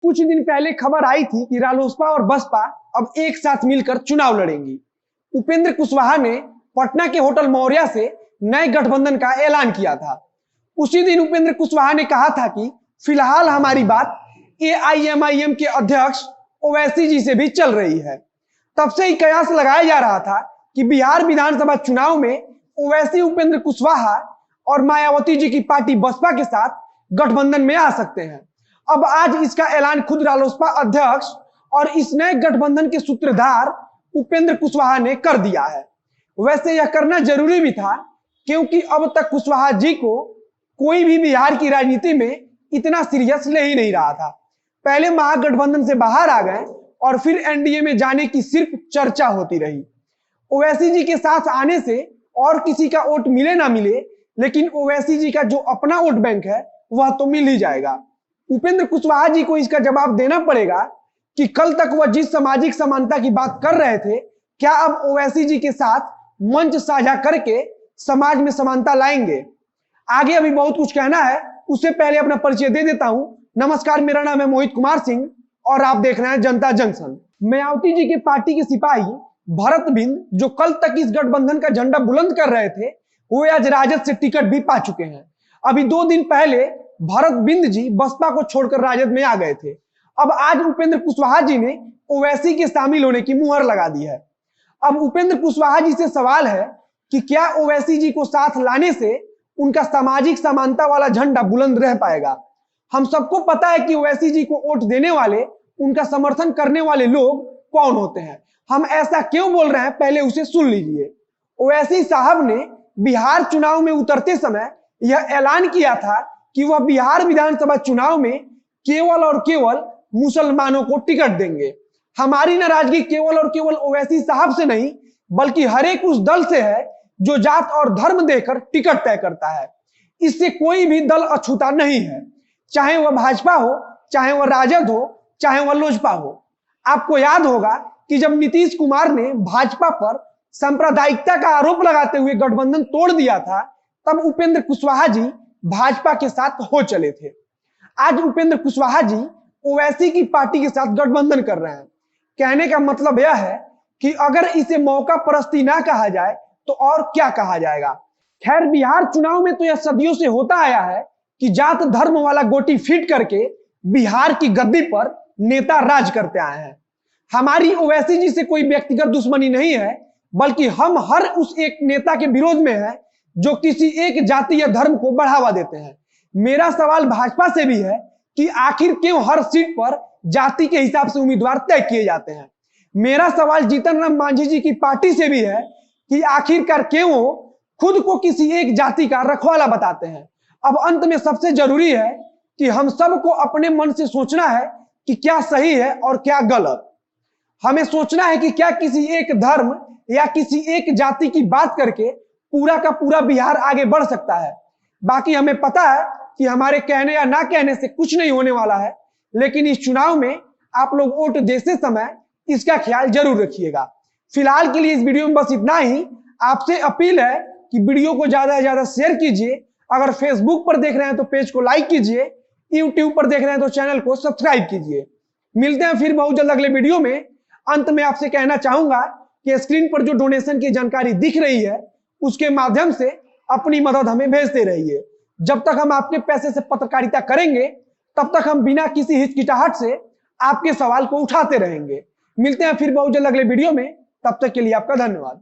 कुछ दिन पहले खबर आई थी कि रालोसपा और बसपा अब एक साथ मिलकर चुनाव लड़ेंगी। उपेंद्र कुशवाहा ने पटना के होटल मौर्या से नए गठबंधन का ऐलान किया था। उसी दिन उपेंद्र कुशवाहा ने कहा था कि फिलहाल हमारी बात एआईएमआईएम के अध्यक्ष ओवैसी जी से भी चल रही है। तब से ही कयास लगाया जा रहा था कि बिहार विधानसभा चुनाव में ओवैसी उपेंद्र कुशवाहा और मायावती जी की पार्टी बसपा के साथ गठबंधन में आ सकते हैं। अब आज इसका ऐलान खुद रालोसपा अध्यक्ष और इस नए गठबंधन के सूत्रधार उपेंद्र कुशवाहा ने कर दिया है। वैसे यह करना जरूरी भी था, क्योंकि अब तक कुशवाहा जी को कोई भी बिहार की राजनीति में इतना सीरियस ले ही नहीं रहा था। पहले महागठबंधन से बाहर आ गए और फिर एनडीए में जाने की सिर्फ चर्चा होती रही। ओवैसी जी के साथ आने से और किसी का वोट मिले ना मिले, लेकिन ओवैसी जी का जो अपना वोट बैंक है वह तो मिल ही जाएगा। उपेंद्र कुशवाहा जी को इसका जवाब देना पड़ेगा कि कल तक वह जिस सामाजिक समानता की बात कर रहे थे, क्या अब ओवैसी जी के साथ मंच साझा करके समाज में समानता लाएंगे। आगे अभी बहुत कुछ कहना है, उससे पहले अपना परिचय दे देता हूं। नमस्कार, मेरा नाम है मोहित कुमार सिंह और आप देख रहे हैं जनता जंक्शन। मायावती जी के पार्टी के सिपाही भरत बिंद, जो कल तक इस गठबंधन का झंडा बुलंद कर रहे थे, वो आज राजद से टिकट भी पा चुके हैं। अभी 2 दिन पहले भरत बिंद जी बसपा को छोड़कर राजद में आ गए थे। अब आज उपेंद्र कुशवाहा जी ने ओवैसी के शामिल होने की मुहर लगा दी है। अब उपेंद्र कुशवाहा जी से सवाल है कि क्या ओवैसी जी को साथ लाने से उनका सामाजिक समानता वाला झंडा बुलंद रह पाएगा। हम सबको पता है कि ओवैसी जी को वोट देने वाले, उनका समर्थन करने वाले लोग कौन होते हैं। हम ऐसा क्यों बोल रहे हैं, पहले उसे सुन लीजिए। ओवैसी साहब ने बिहार चुनाव में उतरते समय यह ऐलान किया था कि वह बिहार विधानसभा चुनाव में केवल और केवल मुसलमानों को टिकट देंगे। हमारी नाराजगी केवल और केवल ओवैसी साहब से नहीं, बल्कि हर एक उस दल से है जो जात और धर्म देकर टिकट तय करता है। इससे कोई भी दल अछूता नहीं है, चाहे वह भाजपा हो, चाहे वह राजद हो, चाहे वह लोजपा हो। आपको याद होगा कि जब नीतीश कुमार ने भाजपा पर सांप्रदायिकता का आरोप लगाते हुए गठबंधन तोड़ दिया था, तब उपेंद्र कुशवाहा जी भाजपा के साथ हो चले थे। आज उपेंद्र कुशवाहा जी ओवैसी की पार्टी के साथ गठबंधन कर रहे हैं। कहने का मतलब यह है कि अगर इसे मौका परस्ती ना कहा जाए तो और क्या कहा जाएगा। खैर, बिहार चुनाव में तो यह सदियों से होता आया है कि जात धर्म वाला गोटी फीट करके बिहार की गद्दी पर नेता राज करते आए हैं। हमारी ओवैसी जी से कोई व्यक्तिगत दुश्मनी नहीं है, बल्कि हम हर उस एक नेता के विरोध में है जो किसी एक जाति या धर्म को बढ़ावा देते हैं। मेरा सवाल भाजपा से भी है कि आखिर क्यों हर सीट पर जाति के हिसाब से उम्मीदवार तय किए जाते हैं। मेरा सवाल जीतन राम मांझी जी की पार्टी से भी है कि आखिरकार क्यों खुद को किसी एक जाति का रखवाला बताते हैं। अब अंत में सबसे जरूरी है कि हम सबको अपने मन से सोचना है कि क्या सही है और क्या गलत। हमें सोचना है कि क्या किसी एक धर्म या किसी एक जाति की बात करके पूरा का पूरा बिहार आगे बढ़ सकता है। बाकी हमें पता है कि हमारे कहने या ना कहने से कुछ नहीं होने वाला है, लेकिन इस चुनाव में आप लोग वोट देते समय इसका ख्याल जरूर रखिएगा। फिलहाल के लिए इस वीडियो में बस इतना ही। आपसे अपील है कि वीडियो को ज्यादा से ज्यादा शेयर कीजिए। अगर फेसबुक पर देख रहे हैं तो पेज को लाइक कीजिए, यूट्यूब पर देख रहे हैं तो चैनल को सब्सक्राइब कीजिए। मिलते हैं फिर बहुत जल्द अगले वीडियो में। अंत में आपसे कहना चाहूंगा कि स्क्रीन पर जो डोनेशन की जानकारी दिख रही है, उसके माध्यम से अपनी मदद हमें भेजते रहिए। जब तक हम आपके पैसे से पत्रकारिता करेंगे, तब तक हम बिना किसी हिचकिचाहट से आपके सवाल को उठाते रहेंगे। मिलते हैं फिर बहुत जल्द अगले वीडियो में। तब तक के लिए आपका धन्यवाद।